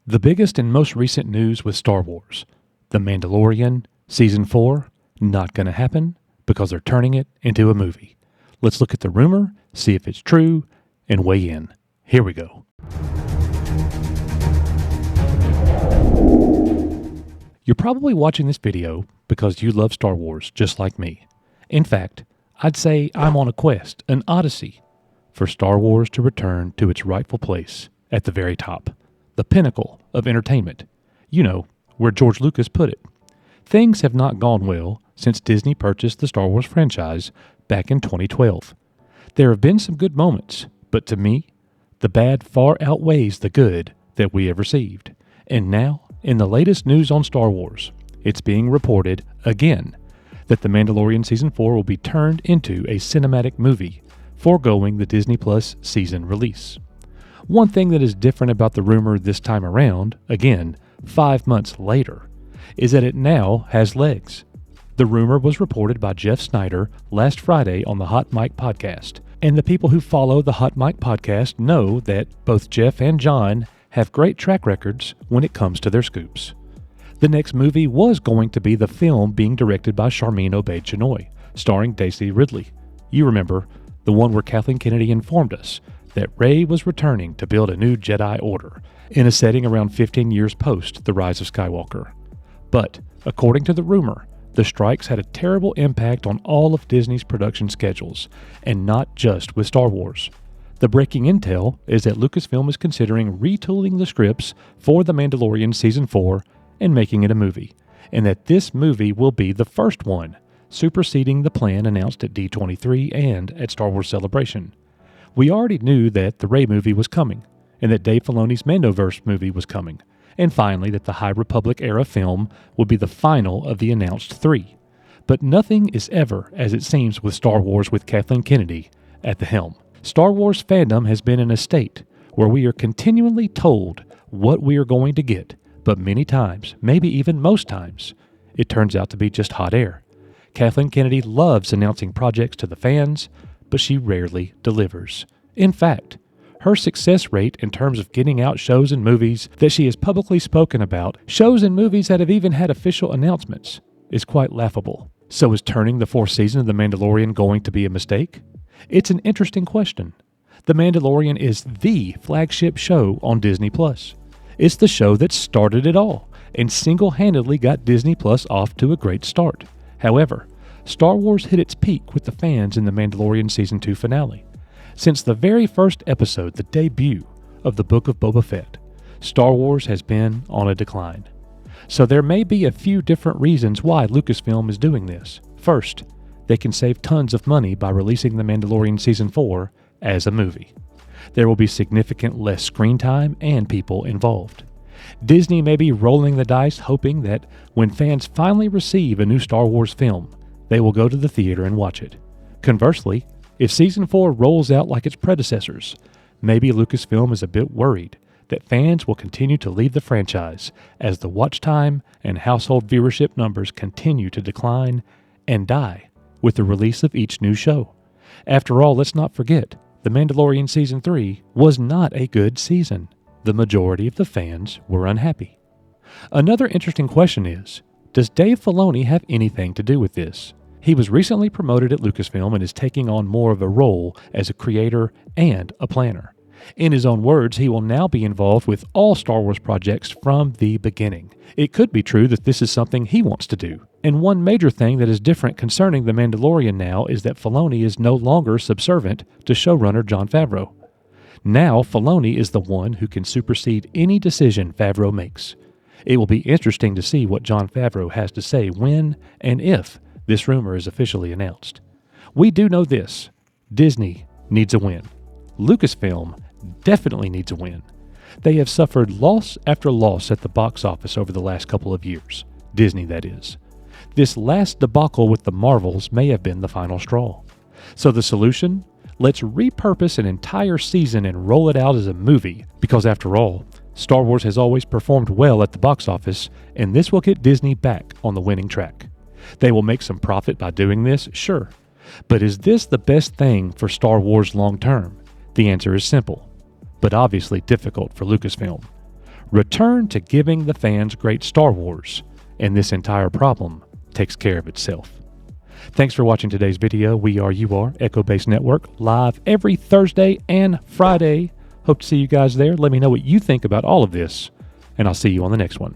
The biggest and most recent news with Star Wars. The Mandalorian, Season 4, not going to happen because they're turning it into a movie. Let's look at the rumor, see if it's true, and weigh in. Here we go. You're probably watching this video because you love Star Wars just like me. In fact, I'd say I'm on a quest, an odyssey, for Star Wars to return to its rightful place at the very top. The pinnacle of entertainment. You know, where George Lucas put it. Things have not gone well since Disney purchased the Star Wars franchise back in 2012. There have been some good moments, but to me, the bad far outweighs the good that we have received. And now, in the latest news on Star Wars, it's being reported again that The Mandalorian Season 4 will be turned into a cinematic movie, foregoing the Disney Plus season release. One thing that is different about the rumor this time around, again, 5 months later, is that it now has legs. The rumor was reported by Jeff Sneider last Friday on the Hot Mic podcast, and the people who follow the Hot Mic podcast know that both Jeff and John have great track records when it comes to their scoops. The next movie was going to be the film being directed by Sharmeen Obaid-Chinoy, starring Daisy Ridley. You remember, the one where Kathleen Kennedy informed us that Rey was returning to build a new Jedi Order in a setting around 15 years post The Rise of Skywalker. But, according to the rumor, the strikes had a terrible impact on all of Disney's production schedules, and not just with Star Wars. The breaking intel is that Lucasfilm is considering retooling the scripts for The Mandalorian Season 4 and making it a movie, and that this movie will be the first one, superseding the plan announced at D23 and at Star Wars Celebration. We already knew that the Rey movie was coming, and that Dave Filoni's Mandoverse movie was coming, and finally that the High Republic era film would be the final of the announced 3. But nothing is ever as it seems with Star Wars with Kathleen Kennedy at the helm. Star Wars fandom has been in a state where we are continually told what we are going to get, but many times, maybe even most times, it turns out to be just hot air. Kathleen Kennedy loves announcing projects to the fans, but she rarely delivers. In fact, her success rate in terms of getting out shows and movies that she has publicly spoken about, shows and movies that have even had official announcements, is quite laughable. So is turning the 4th season of The Mandalorian going to be a mistake? It's an interesting question. The Mandalorian is the flagship show on Disney+. It's the show that started it all, and single-handedly got Disney Plus off to a great start. However, Star Wars hit its peak with the fans in The Mandalorian Season 2 finale. Since the very first episode, the debut of the Book of Boba Fett, Star Wars has been on a decline. So there may be a few different reasons why Lucasfilm is doing this. First, they can save tons of money by releasing The Mandalorian Season 4 as a movie. There will be significant less screen time and people involved. Disney may be rolling the dice hoping that when fans finally receive a new Star Wars film, they will go to the theater and watch it. Conversely, if Season 4 rolls out like its predecessors, maybe Lucasfilm is a bit worried that fans will continue to leave the franchise as the watch time and household viewership numbers continue to decline and die with the release of each new show. After all, let's not forget, The Mandalorian Season 3 was not a good season. The majority of the fans were unhappy. Another interesting question is, does Dave Filoni have anything to do with this? He was recently promoted at Lucasfilm and is taking on more of a role as a creator and a planner. In his own words, he will now be involved with all Star Wars projects from the beginning. It could be true that this is something he wants to do. And one major thing that is different concerning The Mandalorian now is that Filoni is no longer subservient to showrunner Jon Favreau. Now, Filoni is the one who can supersede any decision Favreau makes. It will be interesting to see what Jon Favreau has to say when and if this rumor is officially announced. We do know this: Disney needs a win. Lucasfilm definitely needs a win. They have suffered loss after loss at the box office over the last couple of years. Disney, that is. This last debacle with the Marvels may have been the final straw. So the solution? Let's repurpose an entire season and roll it out as a movie, because after all, Star Wars has always performed well at the box office, and this will get Disney back on the winning track. They will make some profit by doing this, sure. But is this the best thing for Star Wars long term? The answer is simple, but obviously difficult for Lucasfilm. Return to giving the fans great Star Wars, and this entire problem takes care of itself. Thanks for watching today's video. We are You Are, Echo Base Network, live every Thursday and Friday. Hope to see you guys there. Let me know what you think about all of this, and I'll see you on the next one.